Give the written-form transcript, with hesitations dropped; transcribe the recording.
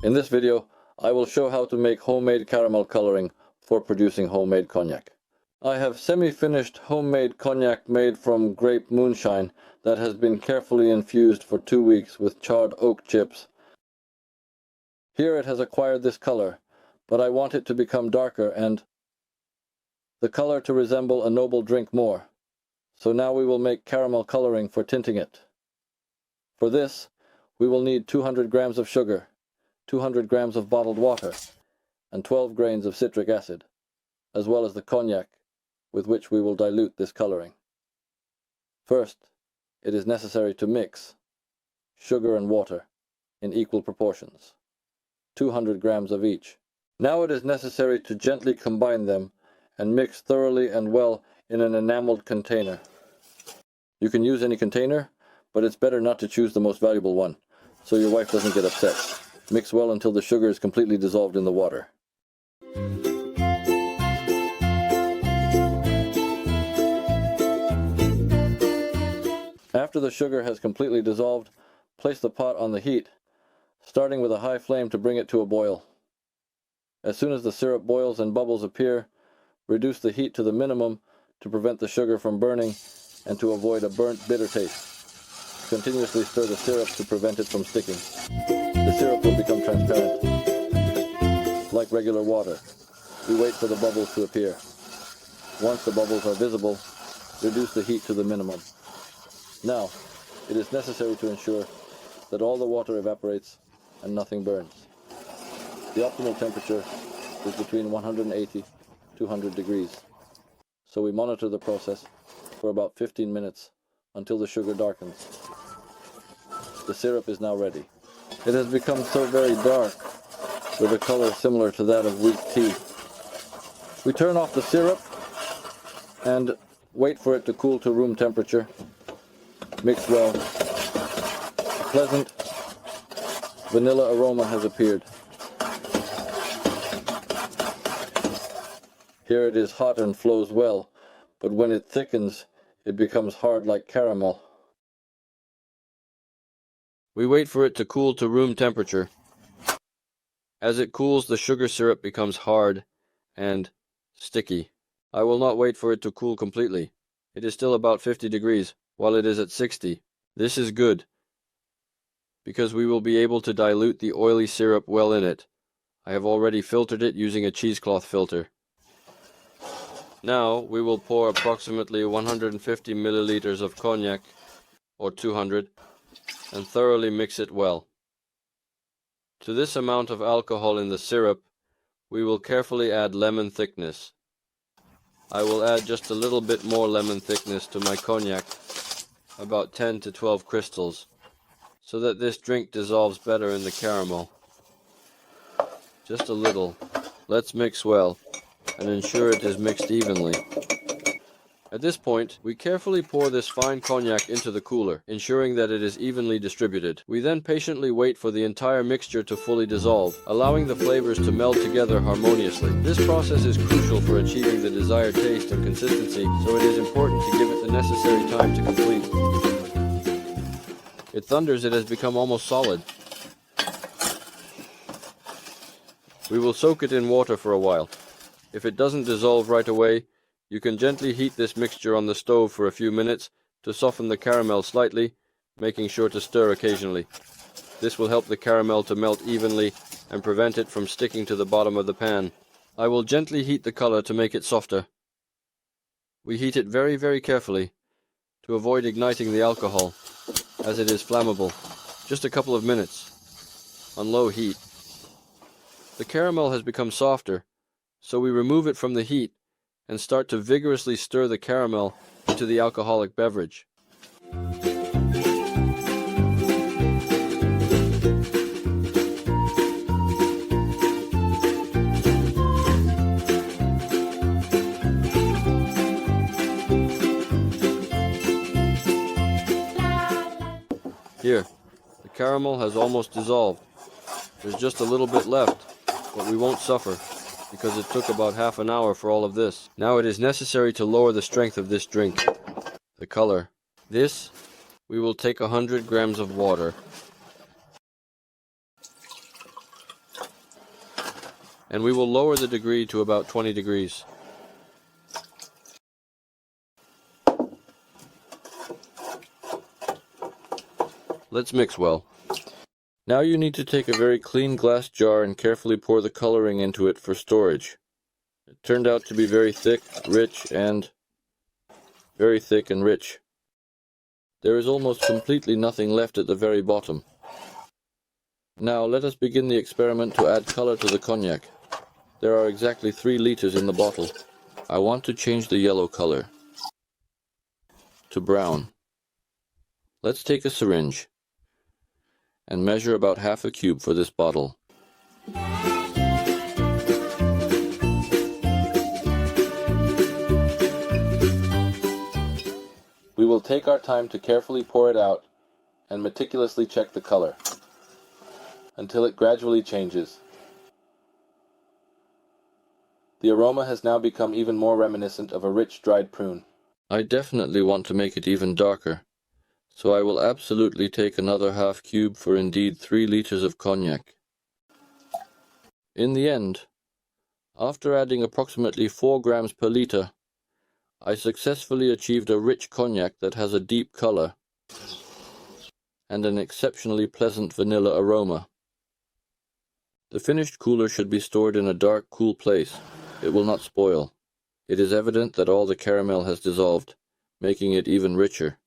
In this video, I will show how to make homemade caramel coloring for producing homemade cognac. I have semi-finished homemade cognac made from grape moonshine that has been carefully infused for 2 weeks with charred oak chips. Here it has acquired this color, but I want it to become darker and the color to resemble a noble drink more. So now we will make caramel coloring for tinting it. For this, we will need 200 grams of sugar, 200 grams of bottled water, and 12 grains of citric acid, as well as the cognac with which we will dilute this coloring. First, it is necessary to mix sugar and water in equal proportions, 200 grams of each. Now it is necessary to gently combine them and mix thoroughly and well in an enameled container. You can use any container, but it's better not to choose the most valuable one, so your wife doesn't get upset. Mix well until the sugar is completely dissolved in the water. After the sugar has completely dissolved, place the pot on the heat, starting with a high flame to bring it to a boil. As soon as the syrup boils and bubbles appear, reduce the heat to the minimum to prevent the sugar from burning and to avoid a burnt, bitter taste. Continuously stir the syrup to prevent it from sticking. The syrup will become transparent, like regular water. We wait for the bubbles to appear. Once the bubbles are visible, reduce the heat to the minimum. Now, it is necessary to ensure that all the water evaporates and nothing burns. The optimal temperature is between 180 to 200 degrees. So we monitor the process for about 15 minutes until the sugar darkens. The syrup is now ready. It has become so very dark, with a color similar to that of weak tea. We turn off the syrup and wait for it to cool to room temperature. Mix well. A pleasant vanilla aroma has appeared. Here it is hot and flows well, but when it thickens, it becomes hard like caramel. We wait for it to cool to room temperature. As it cools, the sugar syrup becomes hard and sticky. I will not wait for it to cool completely. It is still about 50 degrees, while it is at 60. This is good, because we will be able to dilute the oily syrup well in it. I have already filtered it using a cheesecloth filter. Now we will pour approximately 150 milliliters of cognac, or 200, and thoroughly mix it well. To this amount of alcohol in the syrup, we will carefully add lemon thickness. I will add just a little bit more lemon thickness to my cognac, about 10 to 12 crystals, so that this drink dissolves better in the caramel. Just a little. Let's mix well and ensure it is mixed evenly. At this point, we carefully pour this fine cognac into the cooler, ensuring that it is evenly distributed. We then patiently wait for the entire mixture to fully dissolve, allowing the flavors to meld together harmoniously. This process is crucial for achieving the desired taste and consistency, so it is important to give it the necessary time to complete. It thunders, it has become almost solid. We will soak it in water for a while. If it doesn't dissolve right away, you can gently heat this mixture on the stove for a few minutes to soften the caramel slightly, making sure to stir occasionally. This will help the caramel to melt evenly and prevent it from sticking to the bottom of the pan. I will gently heat the color to make it softer. We heat it very, very carefully to avoid igniting the alcohol, as it is flammable. Just a couple of minutes on low heat. The caramel has become softer, so we remove it from the heat and start to vigorously stir the caramel into the alcoholic beverage. Here, the caramel has almost dissolved. There's just a little bit left, but we won't suffer, because it took about half an hour for all of this. Now it is necessary to lower the strength of this drink. The color. This, we will take 100 grams of water. and we will lower the degree to about 20 degrees. Let's mix well. Now you need to take a very clean glass jar and carefully pour the coloring into it for storage. It turned out to be very thick, rich, and very thick and rich. There is almost completely nothing left at the very bottom. Now let us begin the experiment to add color to the cognac. There are exactly 3 liters in the bottle. I want to change the yellow color to brown. Let's take a syringe and measure about half a cube for this bottle. We will take our time to carefully pour it out and meticulously check the color until it gradually changes. The aroma has now become even more reminiscent of a rich dried prune. I definitely want to make it even darker, so I will absolutely take another half cube for indeed 3 liters of cognac. In the end, after adding approximately 4 grams per liter, I successfully achieved a rich cognac that has a deep color and an exceptionally pleasant vanilla aroma. The finished cooler should be stored in a dark, cool place. It will not spoil. It is evident that all the caramel has dissolved, making it even richer.